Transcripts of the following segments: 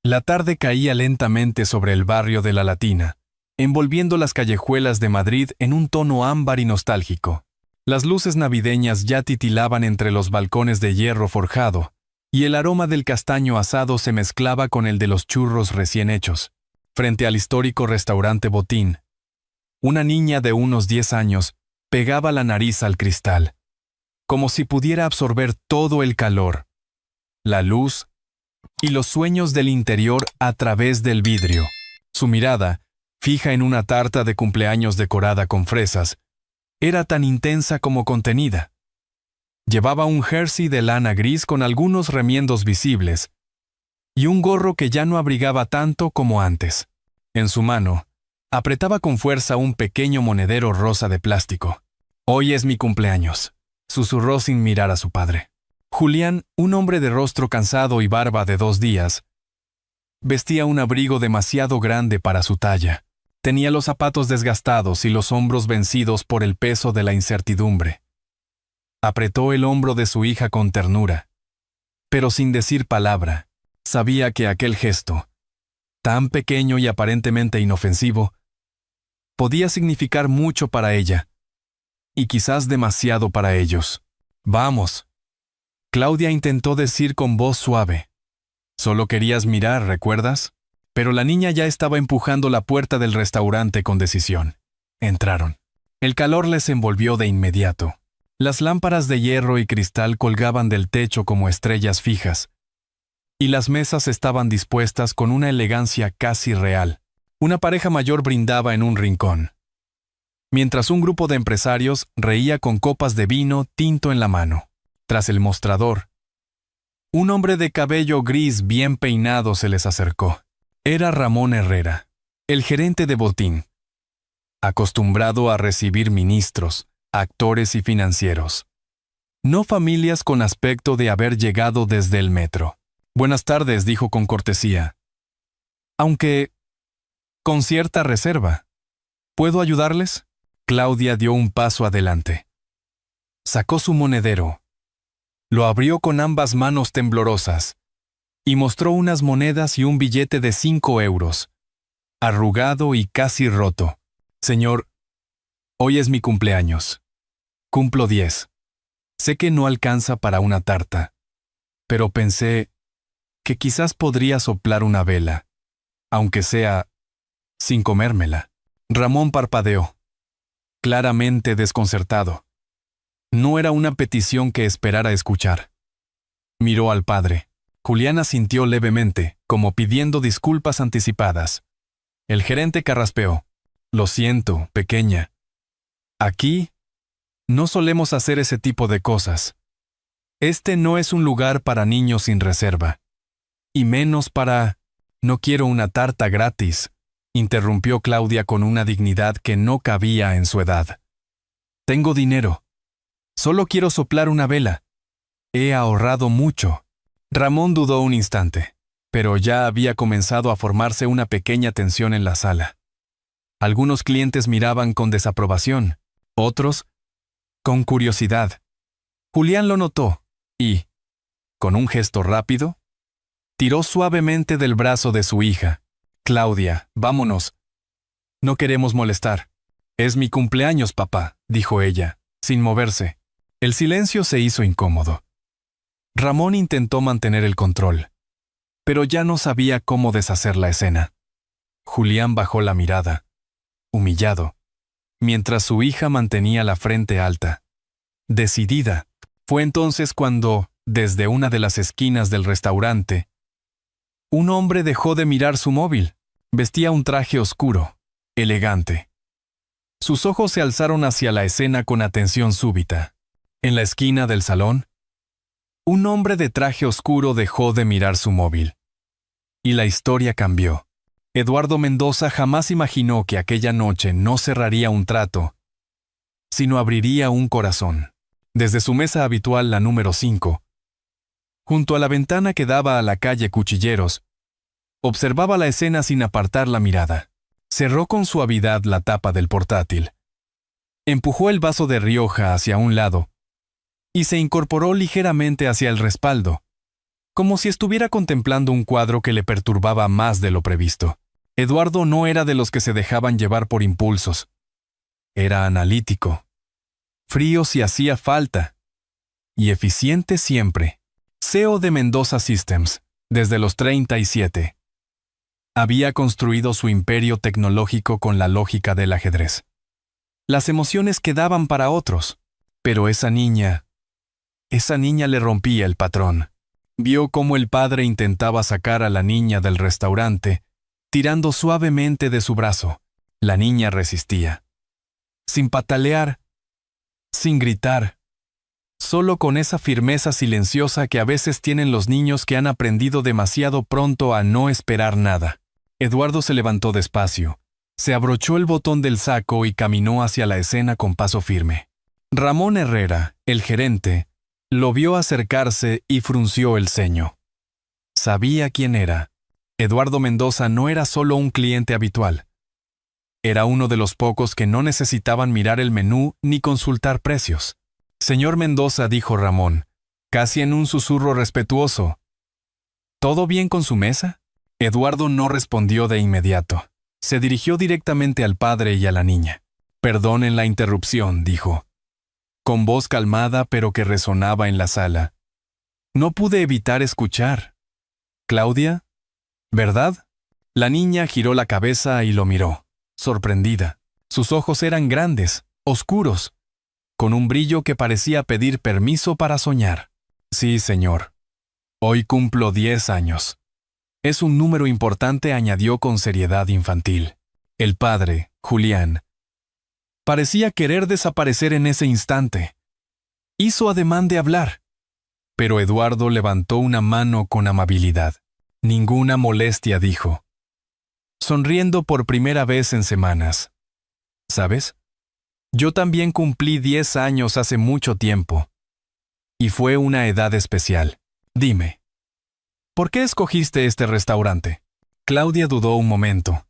La tarde caía lentamente sobre el barrio de La Latina, envolviendo las callejuelas de Madrid en un tono ámbar y nostálgico. Las luces navideñas ya titilaban entre los balcones de hierro forjado, y el aroma del castaño asado se mezclaba con el de los churros recién hechos. Frente al histórico restaurante Botín, una niña de unos 10 años pegaba la nariz al cristal, como si pudiera absorber todo el calor, la luz y los sueños del interior a través del vidrio. Su mirada, fija en una tarta de cumpleaños decorada con fresas, era tan intensa como contenida. Llevaba un jersey de lana gris con algunos remiendos visibles y un gorro que ya no abrigaba tanto como antes. En su mano, apretaba con fuerza un pequeño monedero rosa de plástico. «Hoy es mi cumpleaños», susurró sin mirar a su padre. Julián, un hombre de rostro cansado y barba de 2 días, vestía un abrigo demasiado grande para su talla. Tenía los zapatos desgastados y los hombros vencidos por el peso de la incertidumbre. Apretó el hombro de su hija con ternura, pero sin decir palabra. Sabía que aquel gesto, tan pequeño y aparentemente inofensivo, podía significar mucho para ella, y quizás demasiado para ellos. «Vamos», Claudia intentó decir con voz suave. «Solo querías mirar, ¿recuerdas?». Pero la niña ya estaba empujando la puerta del restaurante con decisión. Entraron. El calor les envolvió de inmediato. Las lámparas de hierro y cristal colgaban del techo como estrellas fijas, y las mesas estaban dispuestas con una elegancia casi real. Una pareja mayor brindaba en un rincón, mientras un grupo de empresarios reía con copas de vino tinto en la mano. Tras el mostrador, un hombre de cabello gris bien peinado se les acercó. Era Ramón Herrera, el gerente de Botín, acostumbrado a recibir ministros, actores y financieros, no familias con aspecto de haber llegado desde el metro. «Buenas tardes», dijo con cortesía, aunque con cierta reserva. «¿Puedo ayudarles?». Claudia dio un paso adelante. Sacó su monedero, lo abrió con ambas manos temblorosas, y mostró unas monedas y un billete de 5 euros, arrugado y casi roto. «Señor, hoy es mi cumpleaños. Cumplo 10. Sé que no alcanza para una tarta, pero pensé que quizás podría soplar una vela, aunque sea sin comérmela». Ramón parpadeó, claramente desconcertado. No era una petición que esperara escuchar. Miró al padre. Julián asintió levemente, como pidiendo disculpas anticipadas. El gerente carraspeó. «Lo siento, pequeña. Aquí no solemos hacer ese tipo de cosas. Este no es un lugar para niños sin reserva. Y menos para...». «No quiero una tarta gratis», interrumpió Claudia con una dignidad que no cabía en su edad. «Tengo dinero. Solo quiero soplar una vela. He ahorrado mucho». Ramón dudó un instante, pero ya había comenzado a formarse una pequeña tensión en la sala. Algunos clientes miraban con desaprobación, otros con curiosidad. Julián lo notó y, con un gesto rápido, tiró suavemente del brazo de su hija. «Claudia, vámonos. No queremos molestar». «Es mi cumpleaños, papá», dijo ella, sin moverse. El silencio se hizo incómodo. Ramón intentó mantener el control, pero ya no sabía cómo deshacer la escena. Julián bajó la mirada, humillado, mientras su hija mantenía la frente alta, decidida. Fue entonces cuando, desde una de las esquinas del restaurante, un hombre dejó de mirar su móvil. Vestía un traje oscuro, elegante. Sus ojos se alzaron hacia la escena con atención súbita. En la esquina del salón, un hombre de traje oscuro dejó de mirar su móvil. Y la historia cambió. Eduardo Mendoza jamás imaginó que aquella noche no cerraría un trato, sino abriría un corazón. Desde su mesa habitual, la número 5, junto a la ventana que daba a la calle Cuchilleros, observaba la escena sin apartar la mirada. Cerró con suavidad la tapa del portátil. Empujó el vaso de Rioja hacia un lado y se incorporó ligeramente hacia el respaldo, como si estuviera contemplando un cuadro que le perturbaba más de lo previsto. Eduardo no era de los que se dejaban llevar por impulsos. Era analítico, frío si hacía falta, y eficiente siempre. CEO de Mendoza Systems, desde los 37. Había construido su imperio tecnológico con la lógica del ajedrez. Las emociones quedaban para otros, pero esa niña le rompía el patrón. Vio cómo el padre intentaba sacar a la niña del restaurante, tirando suavemente de su brazo. La niña resistía. Sin patalear, sin gritar, solo con esa firmeza silenciosa que a veces tienen los niños que han aprendido demasiado pronto a no esperar nada. Eduardo se levantó despacio, se abrochó el botón del saco y caminó hacia la escena con paso firme. Ramón Herrera, el gerente, lo vio acercarse y frunció el ceño. Sabía quién era. Eduardo Mendoza no era solo un cliente habitual. Era uno de los pocos que no necesitaban mirar el menú ni consultar precios. «Señor Mendoza», dijo Ramón, casi en un susurro respetuoso. «¿Todo bien con su mesa?» Eduardo no respondió de inmediato. Se dirigió directamente al padre y a la niña. «Perdonen la interrupción», dijo, con voz calmada pero que resonaba en la sala. «No pude evitar escuchar. ¿Claudia? ¿Verdad?» La niña giró la cabeza y lo miró, sorprendida. Sus ojos eran grandes, oscuros, con un brillo que parecía pedir permiso para soñar. «Sí, señor. Hoy cumplo 10 años. Es un número importante», añadió con seriedad infantil. El padre, Julián, parecía querer desaparecer en ese instante. Hizo ademán de hablar, pero Eduardo levantó una mano con amabilidad. «Ninguna molestia», dijo, sonriendo por primera vez en semanas. «¿Sabes? Yo también cumplí 10 años hace mucho tiempo. Y fue una edad especial. Dime, ¿por qué escogiste este restaurante?» Claudia dudó un momento.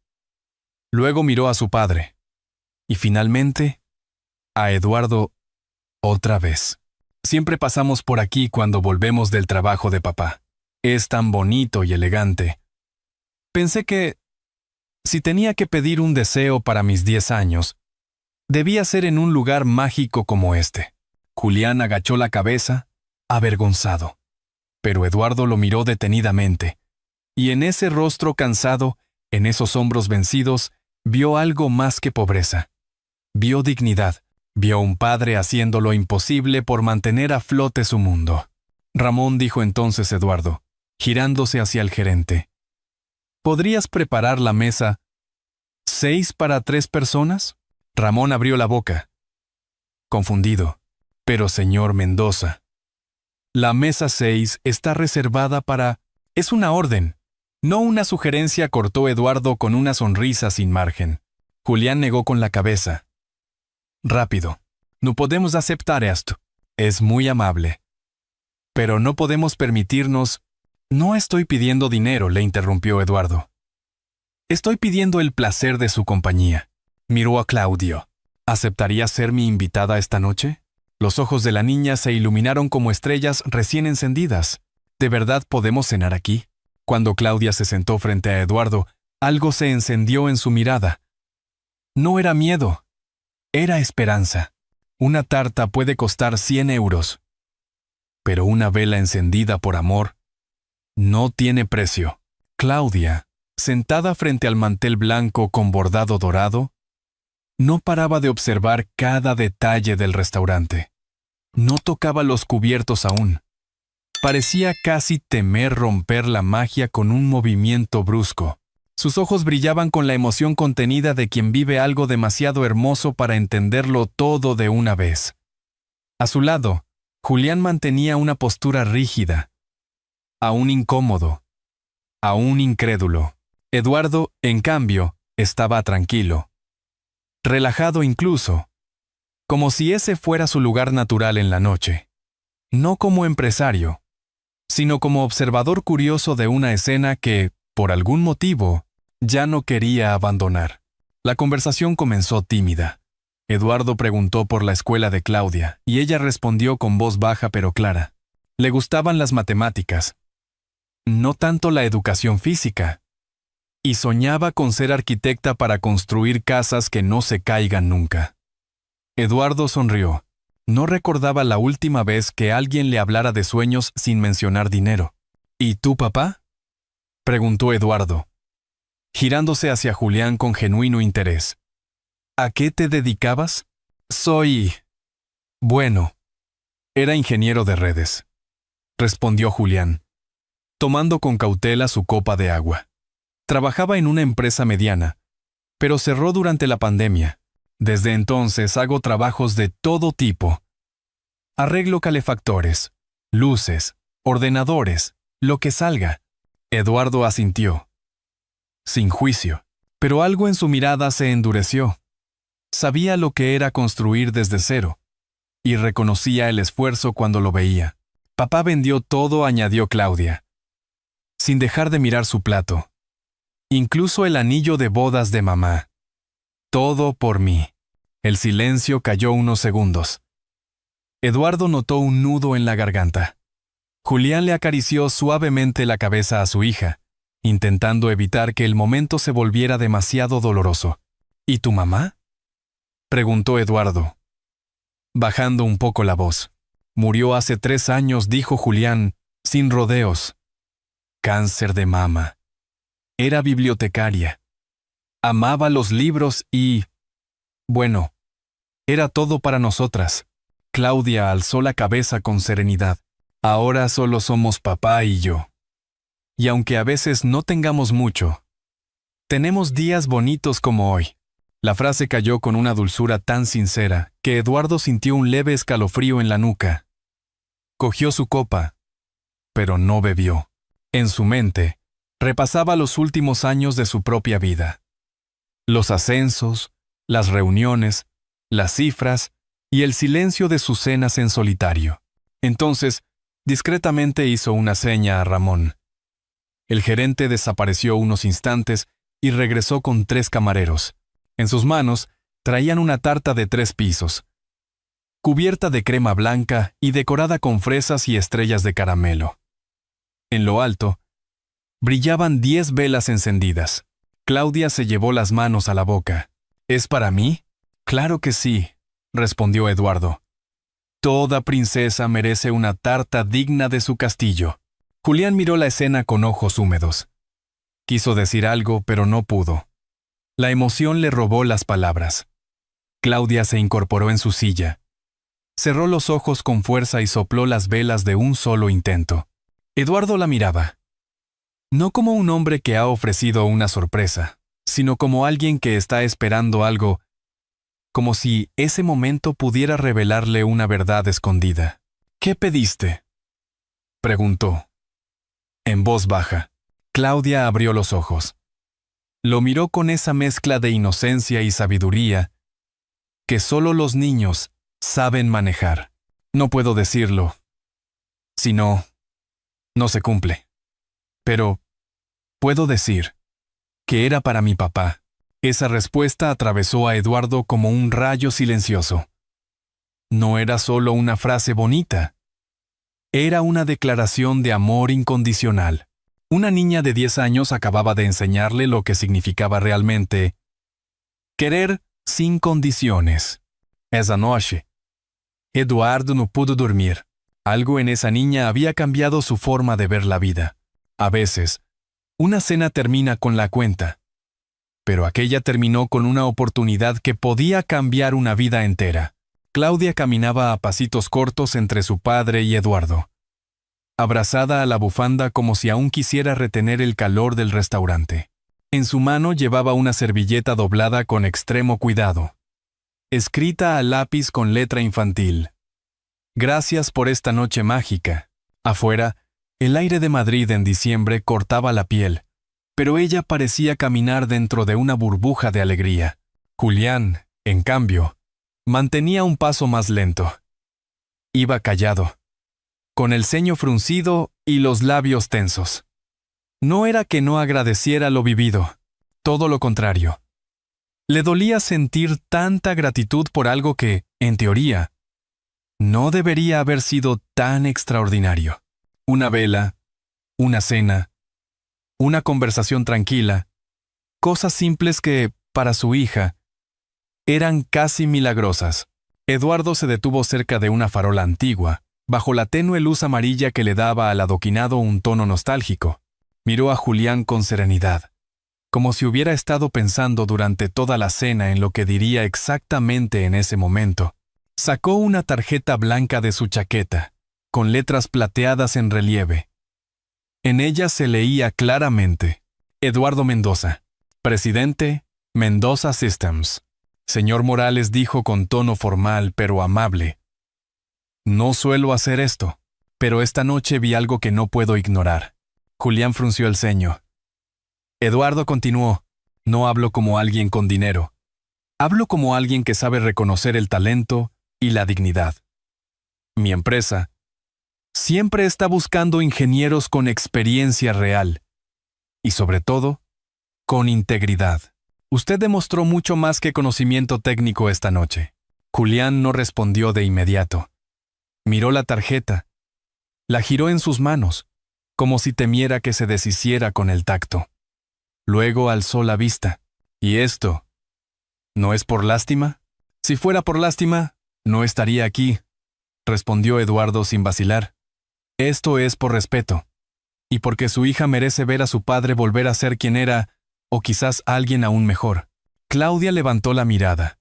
Luego miró a su padre. Y finalmente, a Eduardo otra vez. «Siempre pasamos por aquí cuando volvemos del trabajo de papá. Es tan bonito y elegante. Pensé que, si tenía que pedir un deseo para mis 10 años, debía ser en un lugar mágico como este». Julián agachó la cabeza, avergonzado. Pero Eduardo lo miró detenidamente, y en ese rostro cansado, en esos hombros vencidos, vio algo más que pobreza. Vio dignidad, vio un padre haciendo lo imposible por mantener a flote su mundo. «Ramón», dijo entonces Eduardo, girándose hacia el gerente, «¿podrías preparar la mesa 6 para 3 personas?» Ramón abrió la boca, confundido. «Pero, señor Mendoza, la mesa 6 está reservada para...» «Es una orden, no una sugerencia», cortó Eduardo con una sonrisa sin margen. Julián negó con la cabeza. «Rápido. No podemos aceptar esto. Es muy amable. Pero no podemos permitirnos...» «No estoy pidiendo dinero», le interrumpió Eduardo. «Estoy pidiendo el placer de su compañía». Miró a Claudio. «¿Aceptaría ser mi invitada esta noche?» Los ojos de la niña se iluminaron como estrellas recién encendidas. «¿De verdad podemos cenar aquí?» Cuando Claudia se sentó frente a Eduardo, algo se encendió en su mirada. No era miedo. Era esperanza. Una tarta puede costar 100 euros. Pero una vela encendida por amor no tiene precio. Claudia, sentada frente al mantel blanco con bordado dorado, no paraba de observar cada detalle del restaurante. No tocaba los cubiertos aún. Parecía casi temer romper la magia con un movimiento brusco. Sus ojos brillaban con la emoción contenida de quien vive algo demasiado hermoso para entenderlo todo de una vez. A su lado, Julián mantenía una postura rígida, aún incómodo, aún incrédulo. Eduardo, en cambio, estaba tranquilo, relajado incluso, como si ese fuera su lugar natural en la noche. No como empresario, sino como observador curioso de una escena que, por algún motivo, ya no quería abandonar. La conversación comenzó tímida. Eduardo preguntó por la escuela de Claudia, y ella respondió con voz baja pero clara. Le gustaban las matemáticas. no tanto la educación física. Y soñaba con ser arquitecta para construir casas que no se caigan nunca. Eduardo sonrió. No recordaba la última vez que alguien le hablara de sueños sin mencionar dinero. ¿Y tú, papá?, preguntó Eduardo, girándose hacia Julián con genuino interés. ¿A qué te dedicabas? Bueno, era ingeniero de redes, respondió Julián, tomando con cautela su copa de agua. Trabajaba en una empresa mediana, pero cerró durante la pandemia. Desde entonces hago trabajos de todo tipo. Arreglo calefactores, luces, ordenadores, lo que salga. Eduardo asintió, sin juicio, pero algo en su mirada se endureció. Sabía lo que era construir desde cero, y reconocía el esfuerzo cuando lo veía. Papá vendió todo, añadió Claudia, sin dejar de mirar su plato. Incluso el anillo de bodas de mamá. Todo por mí. El silencio cayó unos segundos. Eduardo notó un nudo en la garganta. Julián le acarició suavemente la cabeza a su hija, intentando evitar que el momento se volviera demasiado doloroso. ¿Y tu mamá?, preguntó Eduardo, bajando un poco la voz. Murió hace 3 años, dijo Julián, sin rodeos. Cáncer de mama. Era bibliotecaria. Amaba los libros y... bueno, era todo para nosotras. Claudia alzó la cabeza con serenidad. Ahora solo somos papá y yo. Y aunque a veces no tengamos mucho, tenemos días bonitos como hoy. La frase cayó con una dulzura tan sincera que Eduardo sintió un leve escalofrío en la nuca. Cogió su copa, pero no bebió. En su mente, repasaba los últimos años de su propia vida. Los ascensos, las reuniones, las cifras y el silencio de sus cenas en solitario. Entonces, discretamente hizo una seña a Ramón. El gerente desapareció unos instantes y regresó con 3 camareros. En sus manos traían una tarta de 3 pisos, cubierta de crema blanca y decorada con fresas y estrellas de caramelo. En lo alto, brillaban 10 velas encendidas. Claudia se llevó las manos a la boca. ¿Es para mí? Claro que sí, respondió Eduardo. Toda princesa merece una tarta digna de su castillo. Julián miró la escena con ojos húmedos. Quiso decir algo, pero no pudo. La emoción le robó las palabras. Claudia se incorporó en su silla. Cerró los ojos con fuerza y sopló las velas de un solo intento. Eduardo la miraba. No como un hombre que ha ofrecido una sorpresa, sino como alguien que está esperando algo, como si ese momento pudiera revelarle una verdad escondida. ¿Qué pediste?, preguntó, en voz baja. Claudia abrió los ojos. Lo miró con esa mezcla de inocencia y sabiduría que solo los niños saben manejar. No puedo decirlo. Si no, no se cumple. Pero puedo decir que era para mi papá. Esa respuesta atravesó a Eduardo como un rayo silencioso. No era solo una frase bonita. Era una declaración de amor incondicional. Una niña de 10 años acababa de enseñarle lo que significaba realmente querer sin condiciones. Esa noche, Eduardo no pudo dormir. Algo en esa niña había cambiado su forma de ver la vida. A veces, una cena termina con la cuenta, pero aquella terminó con una oportunidad que podía cambiar una vida entera. Claudia caminaba a pasitos cortos entre su padre y Eduardo, abrazada a la bufanda como si aún quisiera retener el calor del restaurante. En su mano llevaba una servilleta doblada con extremo cuidado, escrita a lápiz con letra infantil. Gracias por esta noche mágica. Afuera, el aire de Madrid en diciembre cortaba la piel, pero ella parecía caminar dentro de una burbuja de alegría. Julián, en cambio, mantenía un paso más lento. Iba callado, con el ceño fruncido y los labios tensos. No era que no agradeciera lo vivido, todo lo contrario. Le dolía sentir tanta gratitud por algo que, en teoría, no debería haber sido tan extraordinario. Una vela, una cena, una conversación tranquila, cosas simples que, para su hija, eran casi milagrosas. Eduardo se detuvo cerca de una farola antigua, bajo la tenue luz amarilla que le daba al adoquinado un tono nostálgico. Miró a Julián con serenidad, como si hubiera estado pensando durante toda la cena en lo que diría exactamente en ese momento. Sacó una tarjeta blanca de su chaqueta, con letras plateadas en relieve. En ella se leía claramente: Eduardo Mendoza, presidente, Mendoza Systems. Señor Morales dijo con tono formal pero amable: no suelo hacer esto, pero esta noche vi algo que no puedo ignorar. Julián frunció el ceño. Eduardo continuó: no hablo como alguien con dinero. Hablo como alguien que sabe reconocer el talento y la dignidad. Mi empresa siempre está buscando ingenieros con experiencia real y, sobre todo, con integridad. Usted demostró mucho más que conocimiento técnico esta noche. Julián no respondió de inmediato. Miró la tarjeta. La giró en sus manos, como si temiera que se deshiciera con el tacto. Luego alzó la vista. ¿Y esto? ¿No es por lástima? Si fuera por lástima, no estaría aquí, respondió Eduardo sin vacilar. Esto es por respeto, y porque su hija merece ver a su padre volver a ser quien era, o quizás alguien aún mejor. Claudia levantó la mirada,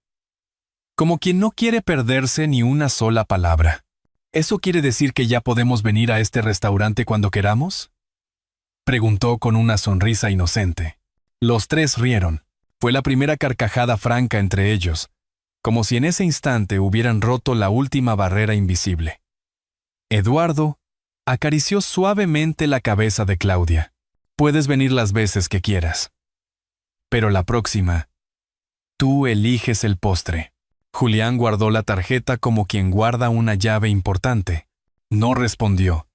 como quien no quiere perderse ni una sola palabra. ¿Eso quiere decir que ya podemos venir a este restaurante cuando queramos?, preguntó con una sonrisa inocente. Los tres rieron. Fue la primera carcajada franca entre ellos, como si en ese instante hubieran roto la última barrera invisible. Eduardo acarició suavemente la cabeza de Claudia. Puedes venir las veces que quieras. Pero la próxima, tú eliges el postre. Julián guardó la tarjeta como quien guarda una llave importante. No respondió,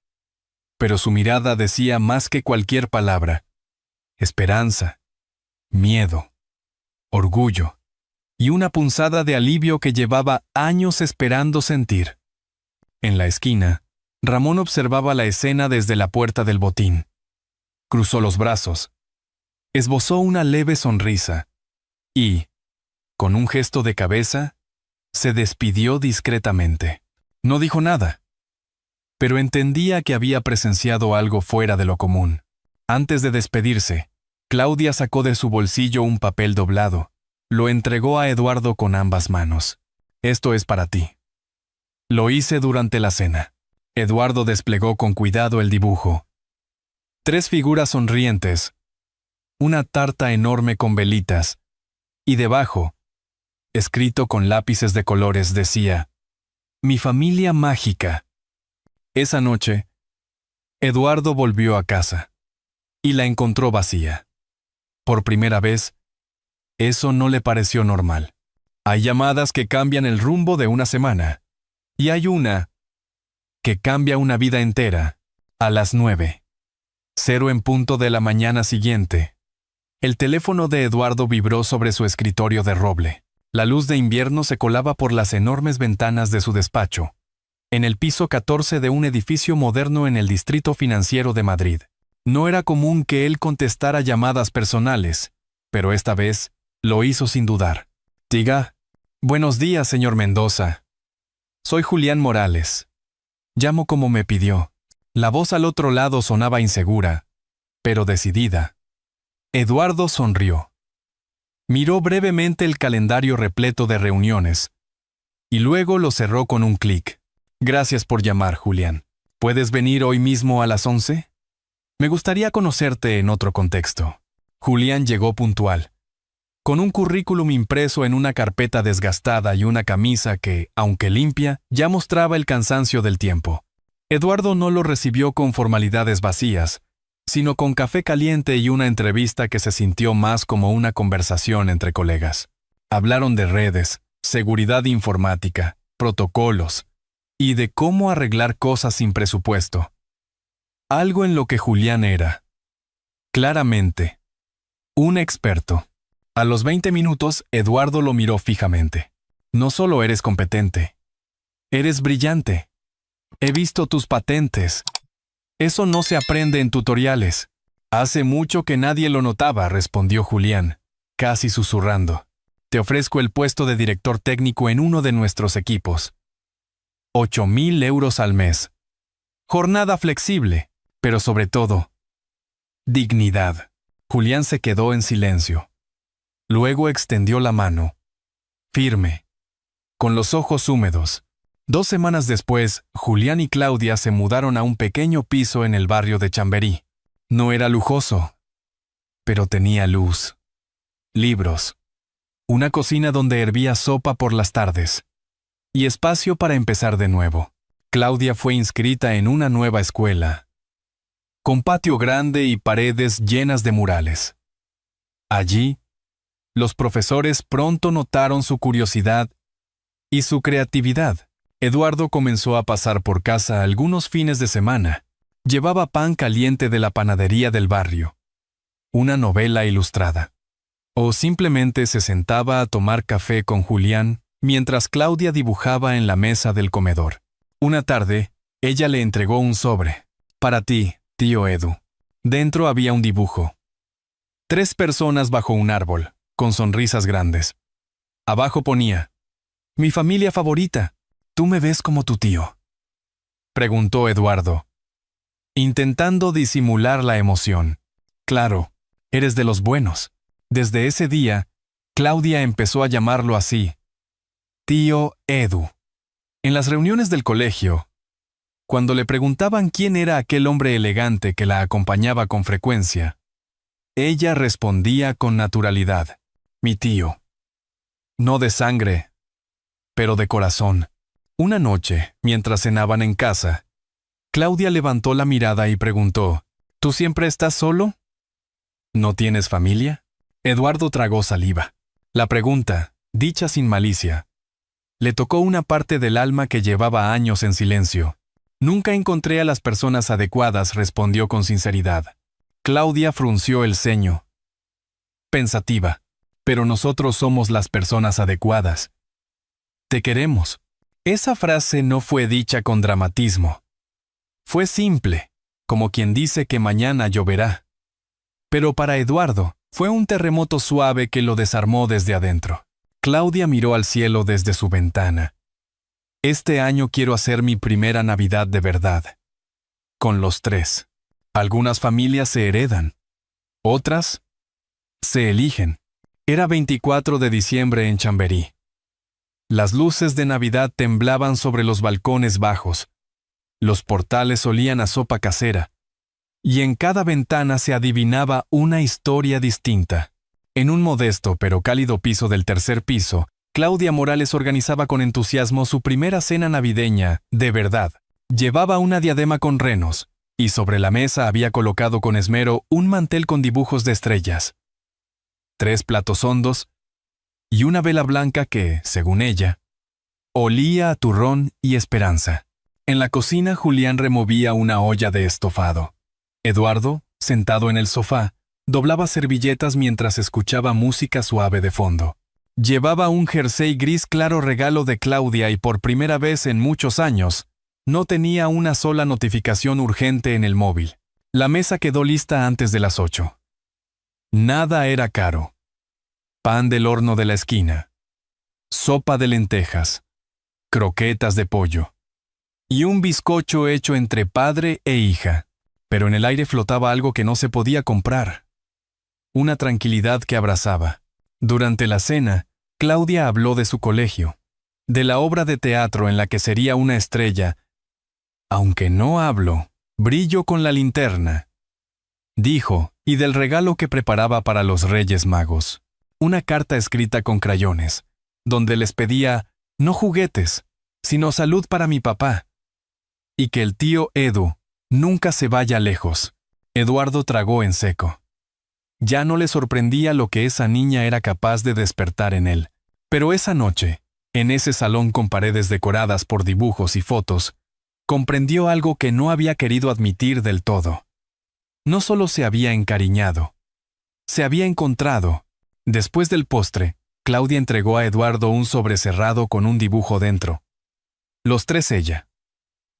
pero su mirada decía más que cualquier palabra: esperanza, miedo, orgullo y una punzada de alivio que llevaba años esperando sentir. En la esquina, Ramón observaba la escena desde la puerta del botín. Cruzó los brazos, esbozó una leve sonrisa y, con un gesto de cabeza, se despidió discretamente. No dijo nada, pero entendía que había presenciado algo fuera de lo común. Antes de despedirse, Claudia sacó de su bolsillo un papel doblado. Lo entregó a Eduardo con ambas manos. Esto es para ti. Lo hice durante la cena. Eduardo desplegó con cuidado el dibujo. 3 figuras sonrientes, una tarta enorme con velitas, y debajo, escrito con lápices de colores, decía: mi familia mágica. Esa noche, Eduardo volvió a casa y la encontró vacía. Por primera vez, eso no le pareció normal. Hay llamadas que cambian el rumbo de una semana, y hay una que cambia una vida entera. A las 9:00 en punto de la mañana siguiente, el teléfono de Eduardo vibró sobre su escritorio de roble. La luz de invierno se colaba por las enormes ventanas de su despacho, en el piso 14 de un edificio moderno en el Distrito Financiero de Madrid. No era común que él contestara llamadas personales, pero esta vez lo hizo sin dudar. Diga: buenos días, señor Mendoza. Soy Julián Morales. Llamo como me pidió. La voz al otro lado sonaba insegura, pero decidida. Eduardo sonrió. Miró brevemente el calendario repleto de reuniones, y luego lo cerró con un clic. Gracias por llamar, Julián. ¿Puedes venir hoy mismo a las 11? Me gustaría conocerte en otro contexto. Julián llegó puntual, con un currículum impreso en una carpeta desgastada y una camisa que, aunque limpia, ya mostraba el cansancio del tiempo. Eduardo no lo recibió con formalidades vacías, sino con café caliente y una entrevista que se sintió más como una conversación entre colegas. Hablaron de redes, seguridad informática, protocolos, y de cómo arreglar cosas sin presupuesto. Algo en lo que Julián era, claramente, un experto. A los 20 minutos, Eduardo lo miró fijamente. No solo eres competente, eres brillante. He visto tus patentes. Eso no se aprende en tutoriales. Hace mucho que nadie lo notaba, respondió Julián, casi susurrando. Te ofrezco el puesto de director técnico en uno de nuestros equipos. 8.000 euros al mes. Jornada flexible, pero sobre todo, dignidad. Julián se quedó en silencio. Luego extendió la mano, firme, con los ojos húmedos. 2 semanas después, Julián y Claudia se mudaron a un pequeño piso en el barrio de Chamberí. No era lujoso, pero tenía luz, libros, una cocina donde hervía sopa por las tardes y espacio para empezar de nuevo. Claudia fue inscrita en una nueva escuela, con patio grande y paredes llenas de murales. Allí, los profesores pronto notaron su curiosidad y su creatividad. Eduardo comenzó a pasar por casa algunos fines de semana. Llevaba pan caliente de la panadería del barrio, una novela ilustrada. O simplemente se sentaba a tomar café con Julián mientras Claudia dibujaba en la mesa del comedor. Una tarde, ella le entregó un sobre. Para ti, tío Edu. Dentro había un dibujo. 3 personas bajo un árbol, con sonrisas grandes. Abajo ponía: mi familia favorita. ¿Tú me ves como tu tío?, preguntó Eduardo, intentando disimular la emoción. Claro, eres de los buenos. Desde ese día, Claudia empezó a llamarlo así: tío Edu. En las reuniones del colegio, cuando le preguntaban quién era aquel hombre elegante que la acompañaba con frecuencia, ella respondía con naturalidad: mi tío. No de sangre, pero de corazón. Una noche, mientras cenaban en casa, Claudia levantó la mirada y preguntó: ¿tú siempre estás solo? ¿No tienes familia? Eduardo tragó saliva. La pregunta, dicha sin malicia, le tocó una parte del alma que llevaba años en silencio. Nunca encontré a las personas adecuadas, respondió con sinceridad. Claudia frunció el ceño, pensativa. Pero nosotros somos las personas adecuadas. Te queremos. Esa frase no fue dicha con dramatismo. Fue simple, como quien dice que mañana lloverá. Pero para Eduardo, fue un terremoto suave que lo desarmó desde adentro. Claudia miró al cielo desde su ventana. Este año quiero hacer mi primera Navidad de verdad. Con los 3. Algunas familias se heredan. Otras se eligen. Era 24 de diciembre en Chamberí. Las luces de Navidad temblaban sobre los balcones bajos. Los portales olían a sopa casera. Y en cada ventana se adivinaba una historia distinta. En un modesto pero cálido piso del 3er piso, Claudia Morales organizaba con entusiasmo su primera cena navideña, de verdad. Llevaba una diadema con renos, y sobre la mesa había colocado con esmero un mantel con dibujos de estrellas, 3 platos hondos y una vela blanca que, según ella, olía a turrón y esperanza. En la cocina, Julián removía una olla de estofado. Eduardo, sentado en el sofá, doblaba servilletas mientras escuchaba música suave de fondo. Llevaba un jersey gris claro, regalo de Claudia, y por primera vez en muchos años, no tenía una sola notificación urgente en el móvil. La mesa quedó lista antes de las 8. Nada era caro. Pan del horno de la esquina, sopa de lentejas, croquetas de pollo y un bizcocho hecho entre padre e hija. Pero en el aire flotaba algo que no se podía comprar. Una tranquilidad que abrazaba. Durante la cena, Claudia habló de su colegio, de la obra de teatro en la que sería una estrella. Aunque no hablo, brillo con la linterna, dijo, y del regalo que preparaba para los Reyes Magos. Una carta escrita con crayones, donde les pedía no juguetes, sino salud para mi papá. Y que el tío Edu nunca se vaya lejos. Eduardo tragó en seco. Ya no le sorprendía lo que esa niña era capaz de despertar en él. Pero esa noche, en ese salón con paredes decoradas por dibujos y fotos, comprendió algo que no había querido admitir del todo. No solo se había encariñado, se había encontrado. Después del postre, Claudia entregó a Eduardo un sobre cerrado con un dibujo dentro. Los 3 ella,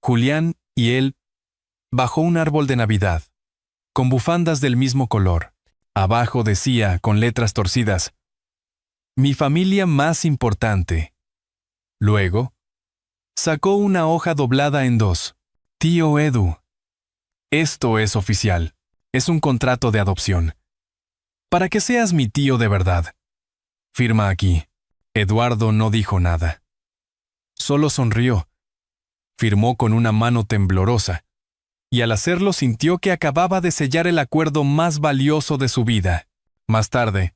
Julián y él, bajo un árbol de Navidad, con bufandas del mismo color. Abajo decía, con letras torcidas, «Mi familia más importante». Luego, sacó una hoja doblada en dos. «Tío Edu, esto es oficial. Es un contrato de adopción. Para que seas mi tío de verdad. Firma aquí». Eduardo no dijo nada. Solo sonrió. Firmó con una mano temblorosa, y al hacerlo sintió que acababa de sellar el acuerdo más valioso de su vida. Más tarde,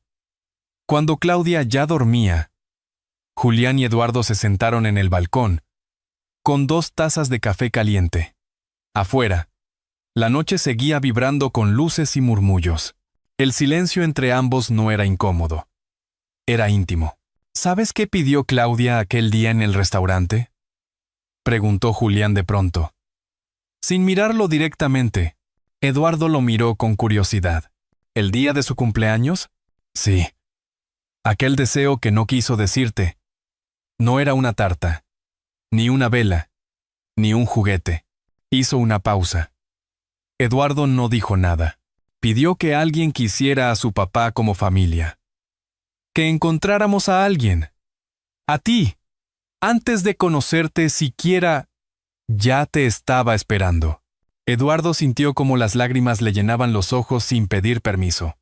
cuando Claudia ya dormía, Julián y Eduardo se sentaron en el balcón, con 2 tazas de café caliente. Afuera, la noche seguía vibrando con luces y murmullos. El silencio entre ambos no era incómodo. Era íntimo. ¿Sabes qué pidió Claudia aquel día en el restaurante?, preguntó Julián de pronto. Sin mirarlo directamente, Eduardo lo miró con curiosidad. ¿El día de su cumpleaños? Sí. Aquel deseo que no quiso decirte. No era una tarta, ni una vela, ni un juguete. Hizo una pausa. Eduardo no dijo nada. Pidió que alguien quisiera a su papá como familia. Que encontráramos a alguien. A ti. Antes de conocerte siquiera, ya te estaba esperando. Eduardo sintió como las lágrimas le llenaban los ojos sin pedir permiso.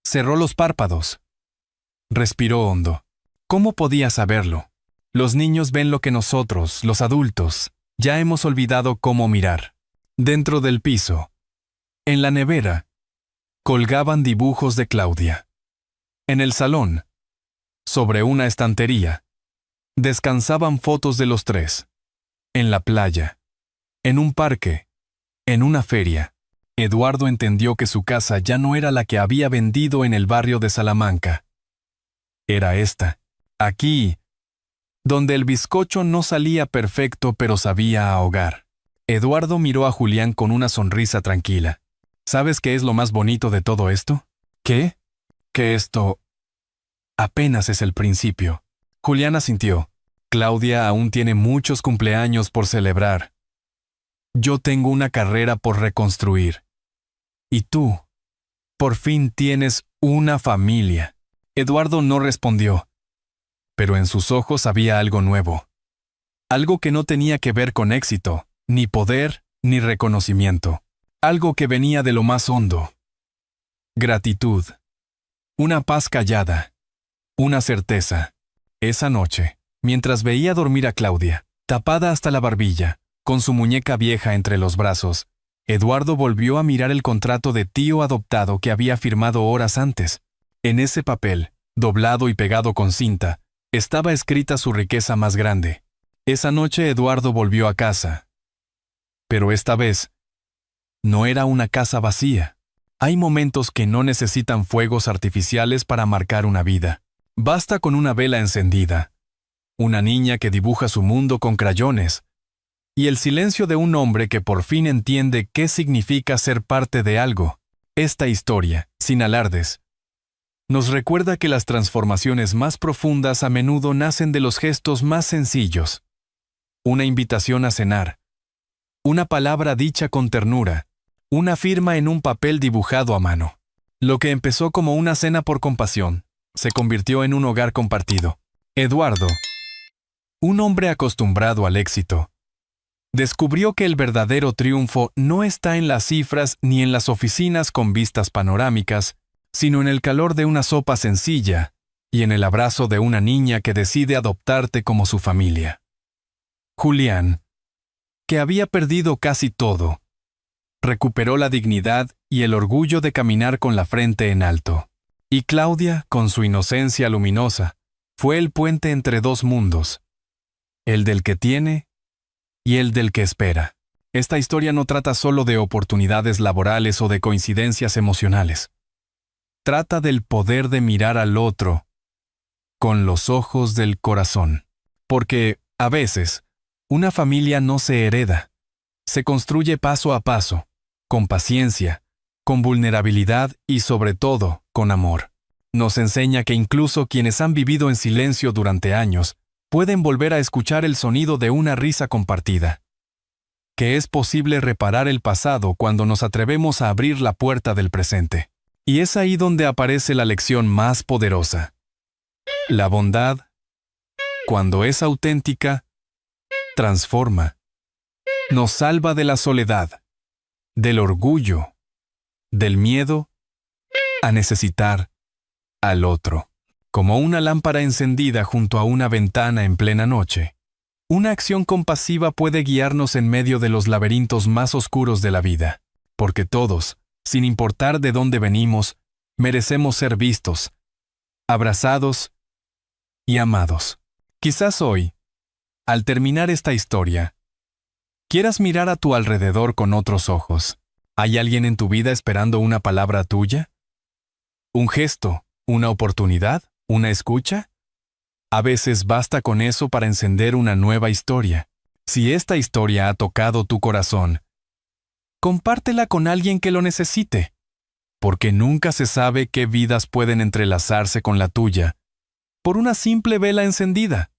Cerró los párpados. Respiró hondo. ¿Cómo podía saberlo? Los niños ven lo que nosotros, los adultos, ya hemos olvidado cómo mirar. Dentro del piso, en la nevera, colgaban dibujos de Claudia. En el salón, sobre una estantería, descansaban fotos de los 3. En la playa, en un parque, en una feria. Eduardo entendió que su casa ya no era la que había vendido en el barrio de Salamanca. Era esta, aquí, donde el bizcocho no salía perfecto pero sabía a hogar. Eduardo miró a Julián con una sonrisa tranquila. ¿Sabes qué es lo más bonito de todo esto? ¿Qué? Que esto apenas es el principio. Julián asintió. Claudia aún tiene muchos cumpleaños por celebrar. Yo tengo una carrera por reconstruir. Y tú, por fin tienes una familia. Eduardo no respondió, pero en sus ojos había algo nuevo. Algo que no tenía que ver con éxito, ni poder, ni reconocimiento. Algo que venía de lo más hondo. Gratitud. Una paz callada. Una certeza. Esa noche, mientras veía dormir a Claudia, tapada hasta la barbilla, con su muñeca vieja entre los brazos, Eduardo volvió a mirar el contrato de tío adoptado que había firmado horas antes. En ese papel, doblado y pegado con cinta, estaba escrita su riqueza más grande. Esa noche Eduardo volvió a casa. Pero esta vez, no era una casa vacía. Hay momentos que no necesitan fuegos artificiales para marcar una vida. Basta con una vela encendida, una niña que dibuja su mundo con crayones, y el silencio de un hombre que por fin entiende qué significa ser parte de algo. Esta historia, sin alardes, nos recuerda que las transformaciones más profundas a menudo nacen de los gestos más sencillos. Una invitación a cenar, una palabra dicha con ternura, una firma en un papel dibujado a mano. Lo que empezó como una cena por compasión, se convirtió en un hogar compartido. Eduardo, un hombre acostumbrado al éxito, descubrió que el verdadero triunfo no está en las cifras ni en las oficinas con vistas panorámicas, sino en el calor de una sopa sencilla y en el abrazo de una niña que decide adoptarte como su familia. Julián, que había perdido casi todo, recuperó la dignidad y el orgullo de caminar con la frente en alto. Y Claudia, con su inocencia luminosa, fue el puente entre 2 mundos, el del que tiene y el del que espera. Esta historia no trata solo de oportunidades laborales o de coincidencias emocionales. Trata del poder de mirar al otro con los ojos del corazón. Porque, a veces, una familia no se hereda, se construye paso a paso, con paciencia, con vulnerabilidad y sobre todo, con amor. Nos enseña que incluso quienes han vivido en silencio durante años pueden volver a escuchar el sonido de una risa compartida. que es posible reparar el pasado cuando nos atrevemos a abrir la puerta del presente. Y es ahí donde aparece la lección más poderosa. La bondad, cuando es auténtica, transforma. Nos salva de la soledad, del orgullo, del miedo a necesitar al otro. Como una lámpara encendida junto a una ventana en plena noche, una acción compasiva puede guiarnos en medio de los laberintos más oscuros de la vida, porque todos, sin importar de dónde venimos, merecemos ser vistos, abrazados y amados. Quizás hoy, al terminar esta historia, quieras mirar a tu alrededor con otros ojos. ¿Hay alguien en tu vida esperando una palabra tuya? ¿Un gesto? ¿Una oportunidad? ¿Una escucha? A veces basta con eso para encender una nueva historia. Si esta historia ha tocado tu corazón, compártela con alguien que lo necesite, porque nunca se sabe qué vidas pueden entrelazarse con la tuya por una simple vela encendida.